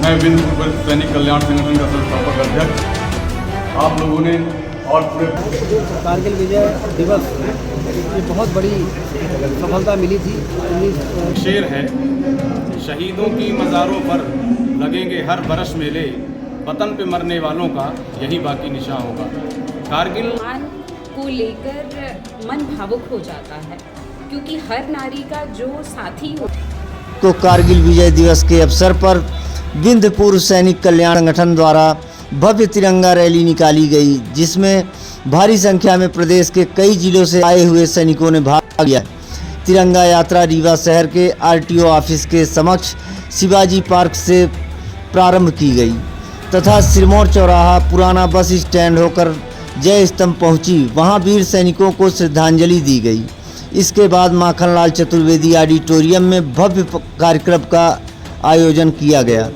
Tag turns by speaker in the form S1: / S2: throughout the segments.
S1: मैं बिंदु सैनिक कल्याण संगठन का संस्थापक अध्यक्ष आप लोगों ने और पूरे
S2: कारगिल विजय दिवस ये बहुत बड़ी सफलता मिली थी।
S3: शेर है, शहीदों की मज़ारों पर लगेंगे हर बरस मेले, वतन पे मरने वालों का यही बाकी निशान होगा। कारगिल
S4: को लेकर मन भावुक हो जाता है, क्योंकि हर नारी का जो साथी हो।
S5: तो कारगिल विजय दिवस के अवसर पर विंध्य पूर्व सैनिक कल्याण संगठन द्वारा भव्य तिरंगा रैली निकाली गई, जिसमें भारी संख्या में प्रदेश के कई जिलों से आए हुए सैनिकों ने भाग लिया। तिरंगा यात्रा रीवा शहर के आरटीओ ऑफिस के समक्ष शिवाजी पार्क से प्रारंभ की गई तथा सिरमौर चौराहा पुराना बस स्टैंड होकर जय स्तंभ पहुंची। वहां वीर सैनिकों को श्रद्धांजलि दी गई। इसके बाद माखनलाल चतुर्वेदी ऑडिटोरियम में भव्य कार्यक्रम का आयोजन किया गया।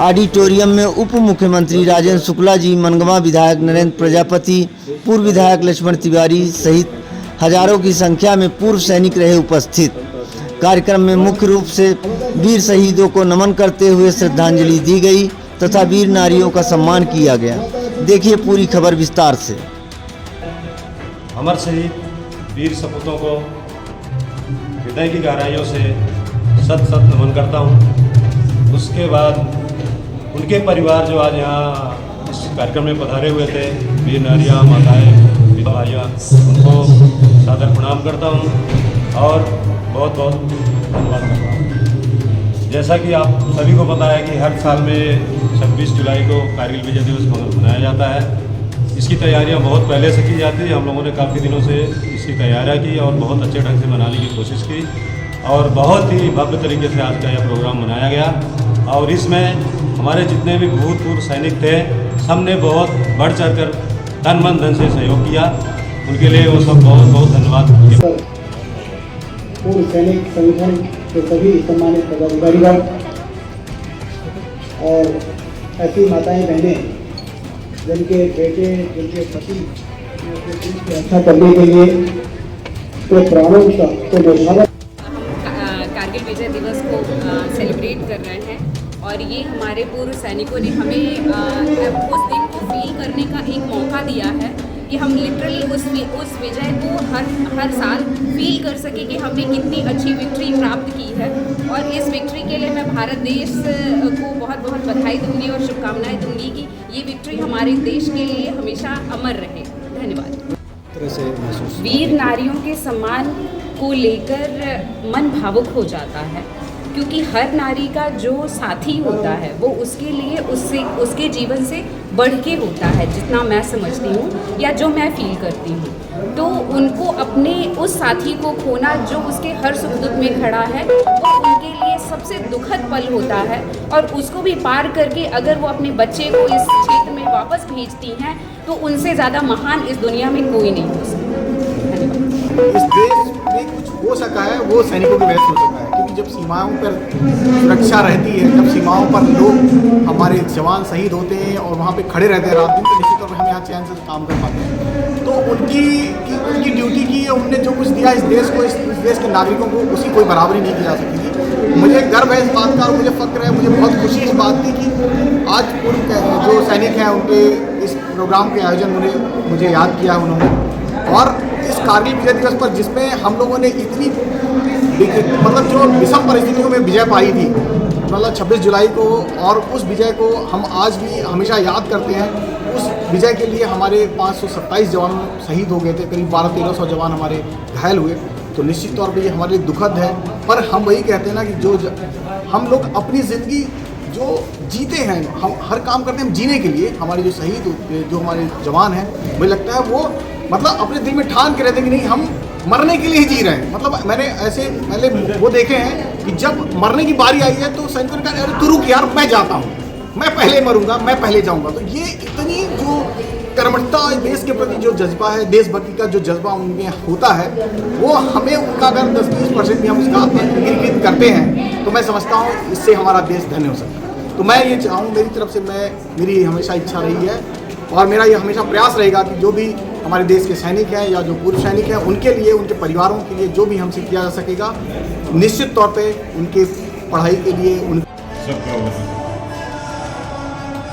S5: ऑडिटोरियम में उप मुख्यमंत्री राजेंद्र शुक्ला जी, मनगवा विधायक नरेंद्र प्रजापति, पूर्व विधायक लक्ष्मण तिवारी सहित हजारों की संख्या में पूर्व सैनिक रहे उपस्थित। कार्यक्रम में मुख्य रूप से वीर शहीदों को नमन करते हुए श्रद्धांजलि दी गई तथा वीर नारियों का सम्मान किया गया। देखिए पूरी खबर विस्तार से।
S6: अमर शहीद वीर सपूतों को हृदय की गहराइयों से सत सत नमन करता हूँ। उसके बाद उनके परिवार जो आज यहाँ इस कार्यक्रम में पधारे हुए थे, वीर नारियाँ, माताएँ, विधवा भाइयाँ, उनको सादर प्रणाम करता हूँ और बहुत बहुत धन्यवाद करता हूँ। जैसा कि आप सभी को पता है कि हर साल में 26 जुलाई को कारगिल विजय दिवस मनाया जाता है। इसकी तैयारियां बहुत पहले से की जाती है। हम लोगों ने काफ़ी दिनों से इसकी तैयारियां की और बहुत अच्छे ढंग से मनाने की कोशिश की और बहुत ही भव्य तरीके से आज का यह प्रोग्राम मनाया गया। और इसमें हमारे जितने भी भूतपूर्व सैनिक थे, सब ने बहुत बढ़ चढ़ कर तन मन धन से सहयोग किया। उनके लिए वो सब बहुत बहुत धन्यवाद।
S2: पूर्व सैनिक संगठन के सभी सम्मानित पदाधिकारीगण और ऐसी माताएं बहनें जिनके बेटे, जिनके पति की रक्षा करने के लिए तो प्राणों का तो न्यौछावर।
S4: कारगिल विजय दिवस को सेलिब्रेट कर रहे हैं और ये हमारे पूर्व सैनिकों ने हमें उस दिन को फील करने का एक मौका दिया है कि हम लिटरली उस विजय को हर साल फील कर सके कि हमने कितनी अच्छी विक्ट्री प्राप्त की है। और इस विक्ट्री के लिए मैं भारत देश को बहुत बहुत बधाई दूंगी और शुभकामनाएं दूंगी कि ये विक्ट्री हमारे देश के लिए हमेशा अमर रहे। धन्यवाद। वीर नारियों के सम्मान को लेकर मन भावुक हो जाता है, क्योंकि हर नारी का जो साथी होता है वो उसके लिए उसके जीवन से बढ़ के होता है, जितना मैं समझती हूँ या जो मैं फील करती हूँ। तो उनको अपने उस साथी को खोना जो उसके हर सुख दुख में खड़ा है, वो उनके लिए सबसे दुखद पल होता है। और उसको भी पार करके अगर वो अपने बच्चे को इस क्षेत्र में वापस भेजती हैं तो उनसे ज़्यादा महान इस दुनिया में कोई नहीं हो सकता। धन्यवाद।
S7: इस देश में कुछ हो सका है वो सैनिकों की वजह से हो सका है, क्योंकि जब सीमाओं पर सुरक्षा रहती है, जब सीमाओं पर लोग हमारे जवान शहीद होते हैं और वहाँ पे खड़े रहते हैं रात दिन, तो निश्चित तौर पर हम यहाँ चैन से काम कर पाते हैं। तो उनकी ड्यूटी की है, उनने जो कुछ दिया इस देश को, इस देश के नागरिकों को, उसकी कोई बराबरी नहीं की जा सकती थी। मुझे गर्व है इस बात का और मुझे फक्र है, मुझे बहुत खुशी इस बात की कि आज पूर्व जो सैनिक हैं उनके इस प्रोग्राम के आयोजन मुझे याद किया है उन्होंने। और इस कारगिल विजय दिवस पर जिसमें हम लोगों ने इतनी मतलब जो विषम परिस्थितियों में विजय पाई थी, मतलब 26 जुलाई को, और उस विजय को हम आज भी हमेशा याद करते हैं। उस विजय के लिए हमारे 527 जवान शहीद हो गए थे, करीब 1200-1300 जवान हमारे घायल हुए। तो निश्चित तौर पे ये हमारे लिए दुखद है, पर हम वही कहते हैं ना कि जो हम लोग अपनी ज़िंदगी जो जीते हैं, हम हर काम करते हैं हम जीने के लिए। हमारे जो शहीद जो हमारे जवान हैं, मुझे लगता है वो मतलब अपने दिल में ठान के रहते हैं कि नहीं, हम मरने के लिए ही जी रहे हैं। मतलब मैंने ऐसे पहले वो देखे हैं कि जब मरने की बारी आई है तो सैनिकों ने कहा, अरे तू रुक यार, मैं जाता हूँ, मैं पहले मरूंगा, मैं पहले जाऊँगा। तो ये इतनी जो कर्मठता, देश के प्रति जो जज्बा है, देशभक्ति का जो जज्बा उनमें होता है, वो हमें उनका अगर 10-20% भी हम उसका इंगित करते हैं तो मैं समझता हूँ इससे हमारा देश धन्य हो सकता है। तो मैं ये चाहूँ, मेरी तरफ से मेरी हमेशा इच्छा रही है और मेरा ये हमेशा प्रयास रहेगा कि जो भी हमारे देश के सैनिक हैं या जो पूर्व सैनिक हैं उनके लिए, उनके परिवारों के लिए जो भी हमसे किया जा सकेगा, निश्चित तौर पे उनके पढ़ाई के लिए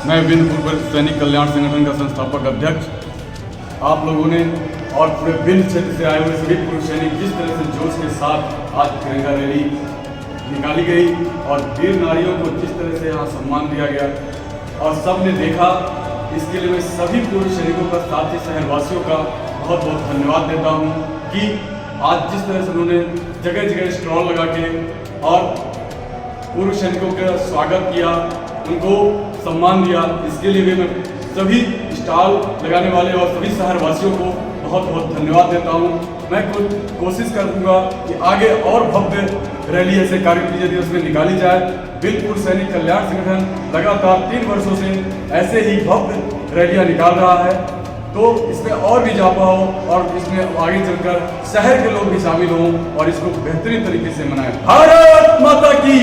S1: मैं बिंद पूर्व सैनिक कल्याण संगठन का संस्थापक अध्यक्ष, आप लोगों ने और पूरे बिंद क्षेत्र से आए हुए सभी पूर्व सैनिक जिस तरह से जोश के साथ आज तिरंगा रैली निकाली गई और वीर नारियों को जिस तरह से यहाँ सम्मान दिया गया और सब ने देखा, इसके लिए मैं सभी पूर्व सैनिकों का, साथ ही शहरवासियों का बहुत बहुत धन्यवाद देता हूँ कि आज जिस तरह से उन्होंने जगह जगह स्टॉल लगा के और पूर्व सैनिकों का स्वागत किया, उनको सम्मान दिया, इसके लिए भी मैं सभी स्टॉल लगाने वाले और सभी शहरवासियों को बहुत बहुत धन्यवाद देता हूँ। मैं कोशिश करूँगा कि आगे और भव्य रैली ऐसे कारगिल विजय दिवस में निकाली जाए। बिलपुर सैनिक कल्याण संगठन लगातार 3 वर्षों से ऐसे ही भव्य रैलियाँ निकाल रहा है, तो इसमें और भी इजाफा हो और इसमें आगे चलकर शहर के लोग भी शामिल हों और इसको बेहतरीन तरीके से मनाएं। भारत माता की